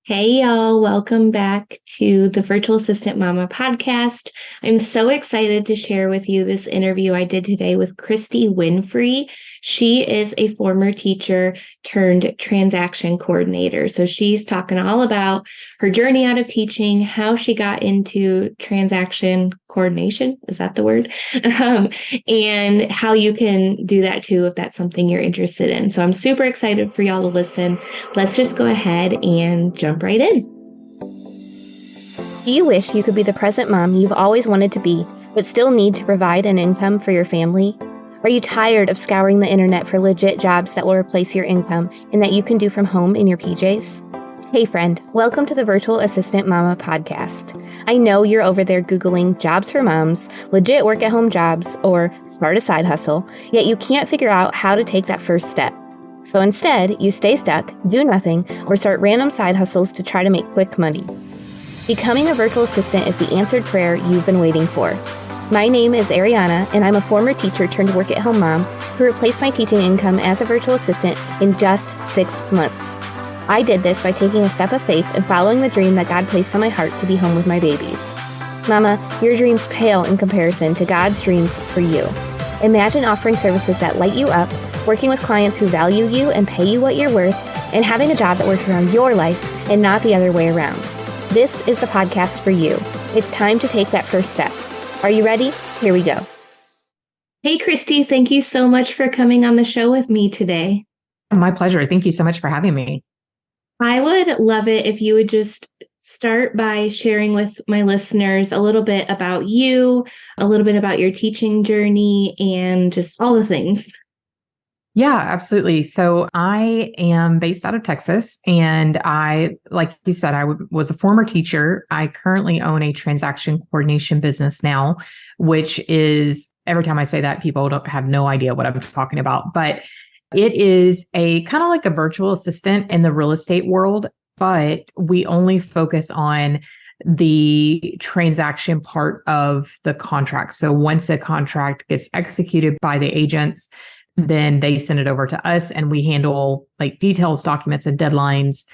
Hey y'all, welcome back to the Virtual Assistant Mama podcast. I'm so excited to share with you this interview I did today with Kristi Winfree. She is a former teacher turned transaction coordinator. So she's talking all about her journey out of teaching, how she got into transaction coordination. Is that the word? And how you can do that too if that's something you're interested in. So I'm super excited for y'all to listen. Let's just go ahead and jump right in. Do you wish you could be the present mom you've always wanted to be, but still need to provide an income for your family? Are you tired of scouring the internet for legit jobs that will replace your income and that you can do from home in your PJs? Hey friend, welcome to the Virtual Assistant Mama podcast. I know you're over there Googling jobs for moms, legit work at home jobs, or start a side hustle, yet you can't figure out how to take that first step. So instead, you stay stuck, do nothing, or start random side hustles to try to make quick money. Becoming a virtual assistant is the answered prayer you've been waiting for. My name is Ariana, and I'm a former teacher turned work-at-home mom who replaced my teaching income as a virtual assistant in just 6 months. I did this by taking a step of faith and following the dream that God placed on my heart to be home with my babies. Mama, your dreams pale in comparison to God's dreams for you. Imagine offering services that light you up, working with clients who value you and pay you what you're worth, and having a job that works around your life and not the other way around. This is the podcast for you. It's time to take that first step. Are you ready? Here we go. Hey, Kristi, thank you so much for coming on the show with me today. My pleasure. Thank you so much for having me. I would love it if you would just start by sharing with my listeners a little bit about you, a little bit about your teaching journey, and just all the things. Yeah, absolutely. So I am based out of Texas, and like you said, I was a former teacher. I currently own a transaction coordination business now, which is, every time I say that, people don't have no idea what I'm talking about, but it is a kind of like a virtual assistant in the real estate world, but we only focus on the transaction part of the contract. So once a contract gets executed by the agents, then they send it over to us and we handle like details, documents, and deadlines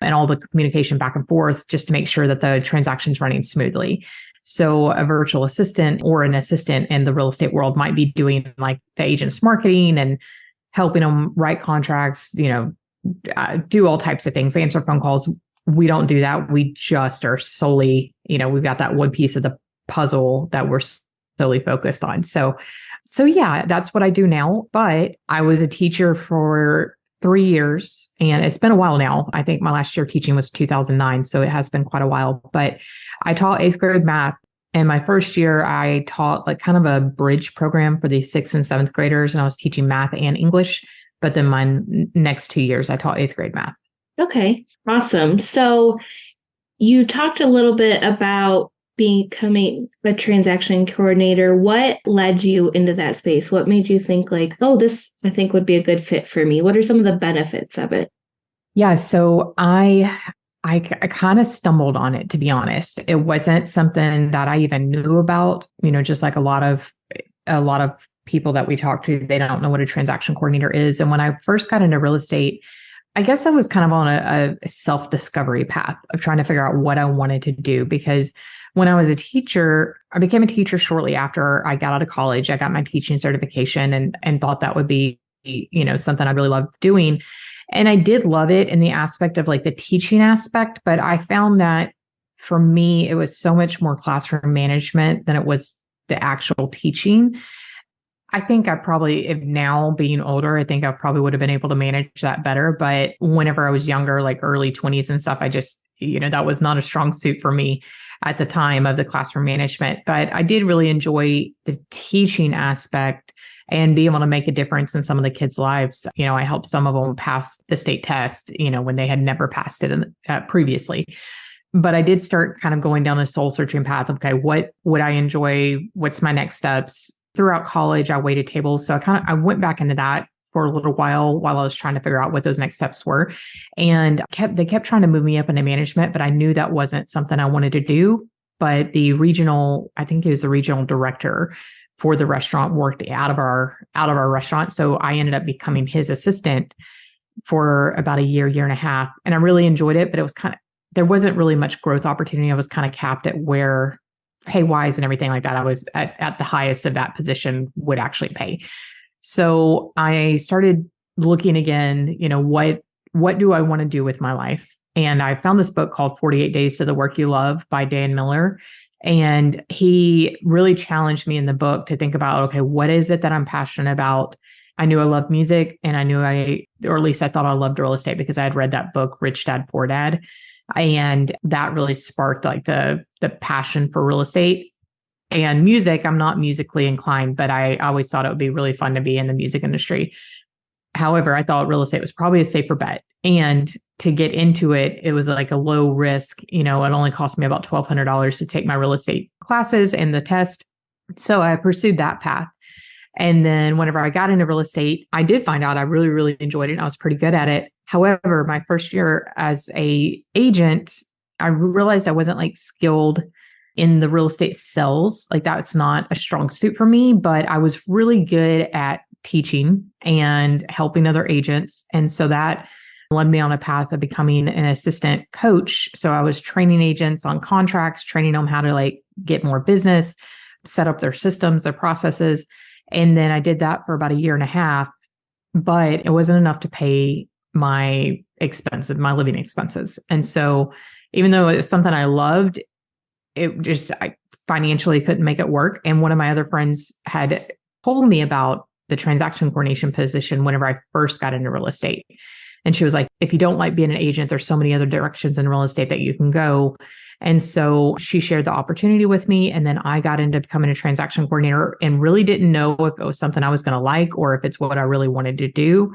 and all the communication back and forth just to make sure that the transaction's running smoothly. So a virtual assistant or an assistant in the real estate world might be doing like the agent's marketing and helping them write contracts, do all types of things, answer phone calls. We don't do that. We just are solely, we've got that one piece of the puzzle that we're solely focused on. So yeah, that's what I do now. But I was a teacher for 3 years and it's been a while now. I think my last year teaching was 2009. So it has been quite a while, but I taught 8th grade math. And my first year I taught like kind of a bridge program for the 6th and 7th graders. And I was teaching math and English. But then my next 2 years, I taught 8th grade math. Okay, awesome. So you talked a little bit about becoming a transaction coordinator. What led you into that space? What made you think like, oh, this I think would be a good fit for me? What are some of the benefits of it? Yeah, so I kind of stumbled on it, to be honest. It wasn't something that I even knew about, just like a lot of people that we talk to, they don't know what a transaction coordinator is. And when I first got into real estate, I guess I was kind of on a self-discovery path of trying to figure out what I wanted to do. Because when I was a teacher, I became a teacher shortly after I got out of college. I got my teaching certification and thought that would be, something I really loved doing. And I did love it in the aspect of like the teaching aspect, but I found that for me, it was so much more classroom management than it was the actual teaching. I think I probably, if now being older, I think I probably would have been able to manage that better. But whenever I was younger, like early 20s and stuff, I just, that was not a strong suit for me at the time of the classroom management. But I did really enjoy the teaching aspect and be able to make a difference in some of the kids' lives. I helped some of them pass the state test, when they had never passed it previously. But I did start kind of going down the soul searching path of, okay, what would I enjoy? What's my next steps? Throughout college, I waited tables. So I went back into that for a little while I was trying to figure out what those next steps were. And they kept trying to move me up into management, but I knew that wasn't something I wanted to do. But I think he was the regional director for the restaurant, worked out of our restaurant. So I ended up becoming his assistant for about a year and a half. And I really enjoyed it, but it was kind of there wasn't really much growth opportunity. I was kind of capped at where pay wise and everything like that. I was at the highest of that position would actually pay. So I started looking again, what do I want to do with my life? And I found this book called 48 Days to the Work You Love by Dan Miller. And he really challenged me in the book to think about, okay, what is it that I'm passionate about? I knew I loved music, and I knew or at least I thought I loved real estate because I had read that book, Rich Dad, Poor Dad. And that really sparked like the passion for real estate. And music, I'm not musically inclined, but I always thought it would be really fun to be in the music industry. However, I thought real estate was probably a safer bet. And to get into it, it was like a low risk. It only cost me about $1,200 to take my real estate classes and the test. So I pursued that path. And then whenever I got into real estate, I did find out I really, really enjoyed it. And I was pretty good at it. However, my first year as a agent, I realized I wasn't like skilled in the real estate sales. Like that's not a strong suit for me, but I was really good at teaching and helping other agents. And so that led me on a path of becoming an assistant coach. So I was training agents on contracts, training them how to like get more business, set up their systems, their processes. And then I did that for about a year and a half, but it wasn't enough to pay my expenses, my living expenses. And so even though it was something I loved, I financially couldn't make it work. And one of my other friends had told me about the transaction coordination position whenever I first got into real estate. And she was like, if you don't like being an agent, there's so many other directions in real estate that you can go. And so she shared the opportunity with me. And then I got into becoming a transaction coordinator and really didn't know if it was something I was going to like or if it's what I really wanted to do.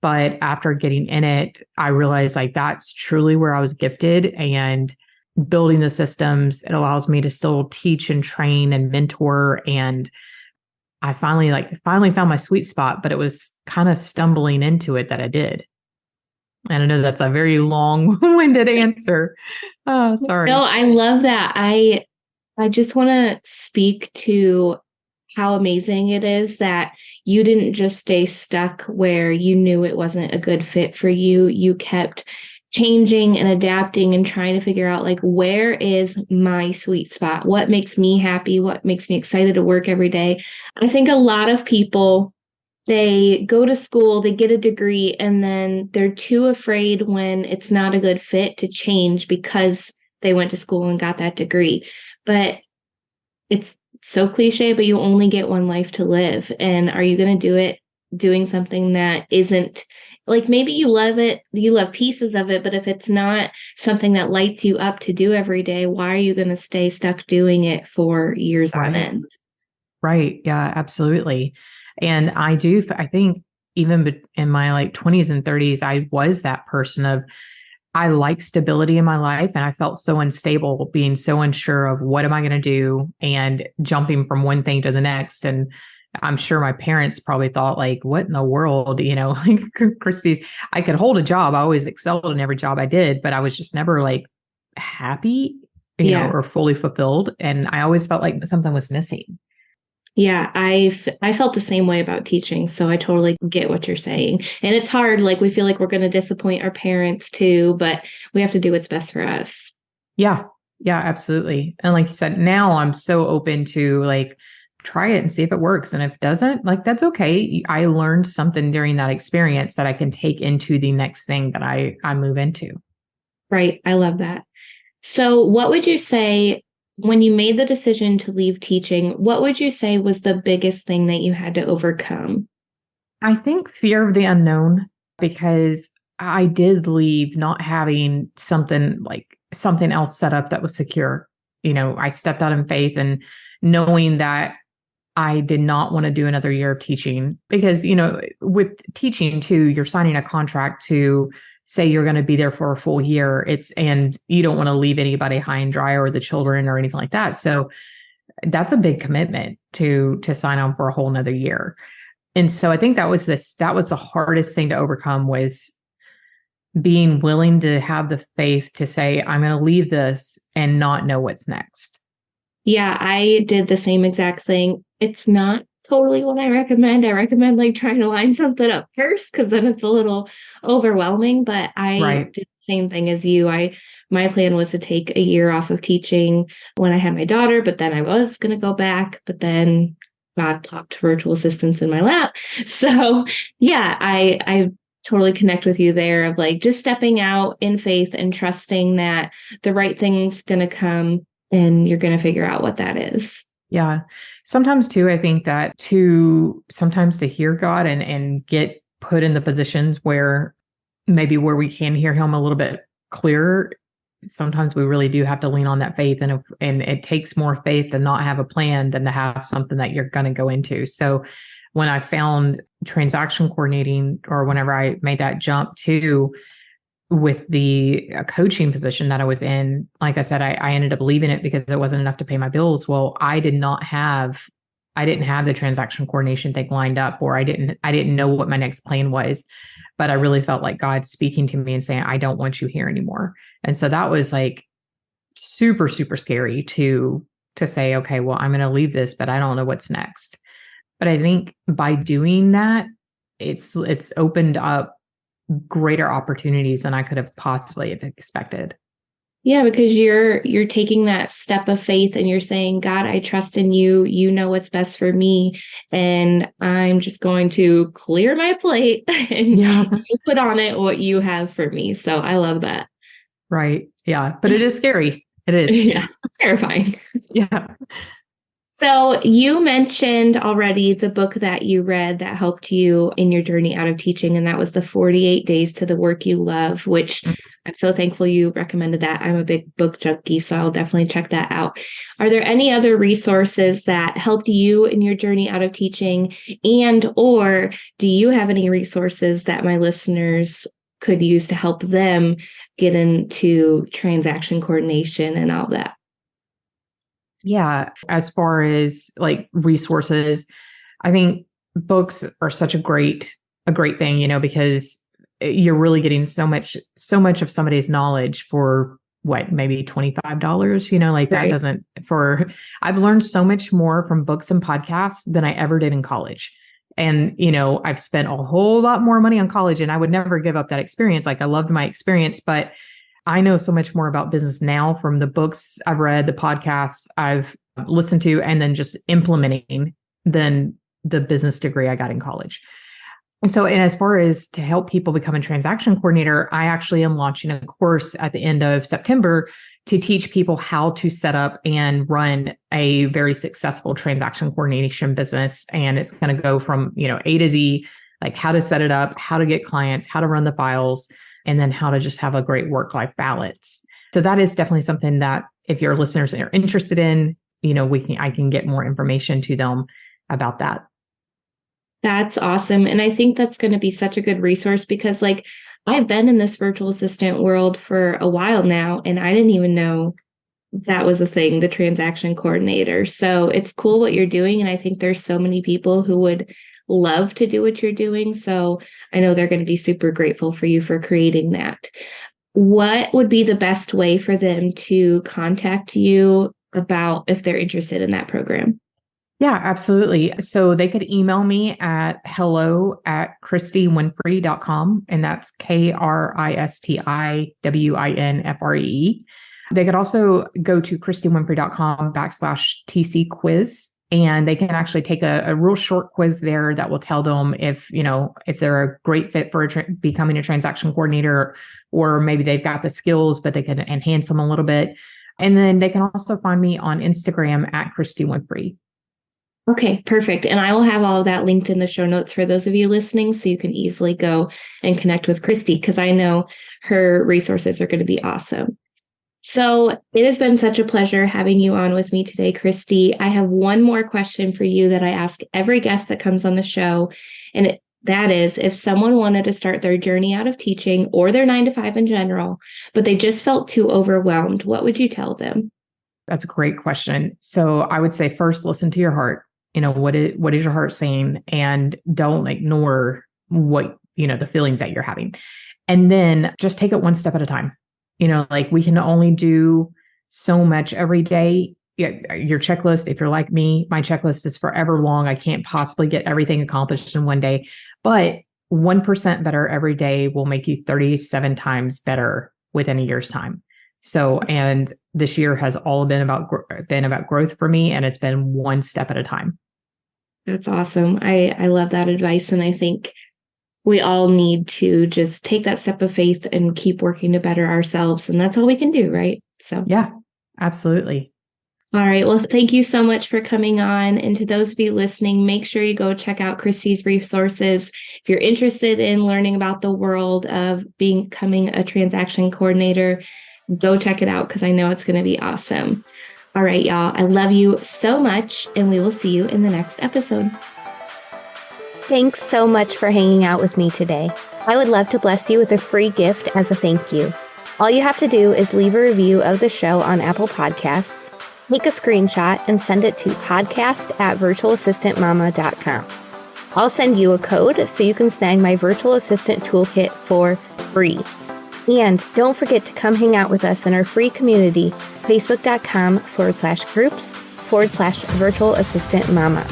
But after getting in it, I realized like that's truly where I was gifted, and building the systems, it allows me to still teach and train and mentor. And I finally found my sweet spot, but it was kind of stumbling into it that I did. And I know that's a very long-winded answer. Oh, sorry. No, I love that. I just want to speak to how amazing it is that you didn't just stay stuck where you knew it wasn't a good fit for you. You kept changing and adapting and trying to figure out like, where is my sweet spot? What makes me happy? What makes me excited to work every day? I think a lot of people, they go to school, they get a degree, and then they're too afraid when it's not a good fit to change because they went to school and got that degree. But it's so cliche, but you only get one life to live. And are you going to do it doing something that isn't like, maybe you love it, you love pieces of it, but if it's not something that lights you up to do every day, why are you going to stay stuck doing it for years on end? Right. Yeah, absolutely. And I think even in my like 20s and 30s, I was that person of, I like stability in my life. And I felt so unstable, being so unsure of what am I going to do and jumping from one thing to the next. And I'm sure my parents probably thought like, what in the world, like Kristi, I could hold a job. I always excelled in every job I did, but I was just never like happy, or fully fulfilled. And I always felt like something was missing. Yeah, I felt the same way about teaching, so I totally get what you're saying. And it's hard, like we feel like we're going to disappoint our parents too, but we have to do what's best for us. Yeah. Yeah, absolutely. And like you said, now I'm so open to like try it and see if it works. And if it doesn't, like that's okay. I learned something during that experience that I can take into the next thing that I move into. Right. I love that. So what would you say when you made the decision to leave teaching, what would you say was the biggest thing that you had to overcome? I think fear of the unknown, because I did leave not having something else set up that was secure. I stepped out in faith and knowing that I did not want to do another year of teaching because, with teaching too, you're signing a contract to say you're going to be there for a full year. And you don't want to leave anybody high and dry or the children or anything like that. So that's a big commitment to sign on for a whole nother year. And so I think that was the hardest thing to overcome, was being willing to have the faith to say, I'm going to leave this and not know what's next. Yeah, I did the same exact thing. It's not totally what I recommend. I recommend like trying to line something up first, because then it's a little overwhelming. But I did the same thing as you. my plan was to take a year off of teaching when I had my daughter, but then I was going to go back, but then God plopped virtual assistants in my lap. So yeah, I totally connect with you there of like just stepping out in faith and trusting that the right thing's going to come and you're going to figure out what that is. Yeah. Sometimes too, I think that sometimes to hear God and get put in the positions where where we can hear him a little bit clearer, sometimes we really do have to lean on that faith. And it takes more faith to not have a plan than to have something that you're going to go into. So when I found transaction coordinating, or whenever I made that jump too, with the coaching position that I was in, like I said, I ended up leaving it because it wasn't enough to pay my bills. Well, I didn't have the transaction coordination thing lined up, or I didn't know what my next plan was, but I really felt like God speaking to me and saying, I don't want you here anymore. And so that was like super, super scary to say, okay, well, I'm going to leave this, but I don't know what's next. But I think by doing that, it's opened up greater opportunities than I could have possibly have expected. Yeah, because you're taking that step of faith and you're saying, God, I trust in you. You know what's best for me. And I'm just going to clear my plate and you put on it what you have for me. So I love that. Right. Yeah. But it is scary. It is. Yeah. It's terrifying. Yeah. So you mentioned already the book that you read that helped you in your journey out of teaching, and that was the 48 Days to the Work You Love, which I'm so thankful you recommended that. I'm a big book junkie, so I'll definitely check that out. Are there any other resources that helped you in your journey out of teaching, or do you have any resources that my listeners could use to help them get into transaction coordination and all that? Yeah. As far as like resources, I think books are such a great thing, because you're really getting so much of somebody's knowledge for what, maybe $25, like that Right. I've learned so much more from books and podcasts than I ever did in college. And, I've spent a whole lot more money on college, and I would never give up that experience. Like, I loved my experience, but I know so much more about business now from the books I've read, the podcasts I've listened to, and then just implementing than the business degree I got in college. So, and as far as to help people become a transaction coordinator, I actually am launching a course at the end of September to teach people how to set up and run a very successful transaction coordination business. And it's going to go from, A to Z, like how to set it up, how to get clients, how to run the files, and then how to just have a great work-life balance. So that is definitely something that if your listeners are interested in, I can get more information to them about that. That's awesome. And I think that's going to be such a good resource because I've been in this virtual assistant world for a while now, and I didn't even know that was a thing, the transaction coordinator. So it's cool what you're doing. And I think there's so many people who would love to do what you're doing. So I know they're going to be super grateful for you for creating that. What would be the best way for them to contact you about if they're interested in that program? Yeah, absolutely. So they could email me at hello@KristiWinfree.com, and that's KristiWinfree. They could also go to KristiWinfree.com/TC quiz, and they can actually take a real short quiz there that will tell them if they're a great fit for becoming a transaction coordinator, or maybe they've got the skills, but they can enhance them a little bit. And then they can also find me on Instagram at Kristi Winfree. Okay, perfect. And I will have all of that linked in the show notes for those of you listening, so you can easily go and connect with Kristi, because I know her resources are going to be awesome. So it has been such a pleasure having you on with me today, Kristi. I have one more question for you that I ask every guest that comes on the show. And that is, if someone wanted to start their journey out of teaching or their 9-to-5 in general, but they just felt too overwhelmed, what would you tell them? That's a great question. So I would say first, listen to your heart. What is your heart saying? And don't ignore what, the feelings that you're having. And then just take it one step at a time. We can only do so much every day. Your checklist, if you're like me, my checklist is forever long. I can't possibly get everything accomplished in one day, but 1% better every day will make you 37 times better within a year's time. So, and this year has all been about growth for me, and it's been one step at a time. That's awesome. I love that advice. And I think we all need to just take that step of faith and keep working to better ourselves. And that's all we can do, right? So, yeah, absolutely. All right. Well, thank you so much for coming on. And to those of you listening, make sure you go check out Kristi's resources. If you're interested in learning about the world of becoming a transaction coordinator, go check it out because I know it's going to be awesome. All right, y'all. I love you so much, and we will see you in the next episode. Thanks so much for hanging out with me today. I would love to bless you with a free gift as a thank you. All you have to do is leave a review of the show on Apple Podcasts. Take a screenshot and send it to podcast@virtualassistantmama.com. I'll send you a code so you can snag my virtual assistant toolkit for free. And don't forget to come hang out with us in our free community, facebook.com/groups/virtual assistant mama.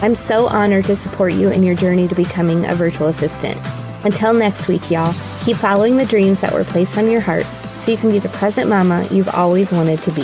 I'm so honored to support you in your journey to becoming a virtual assistant. Until next week, y'all, keep following the dreams that were placed on your heart so you can be the present mama you've always wanted to be.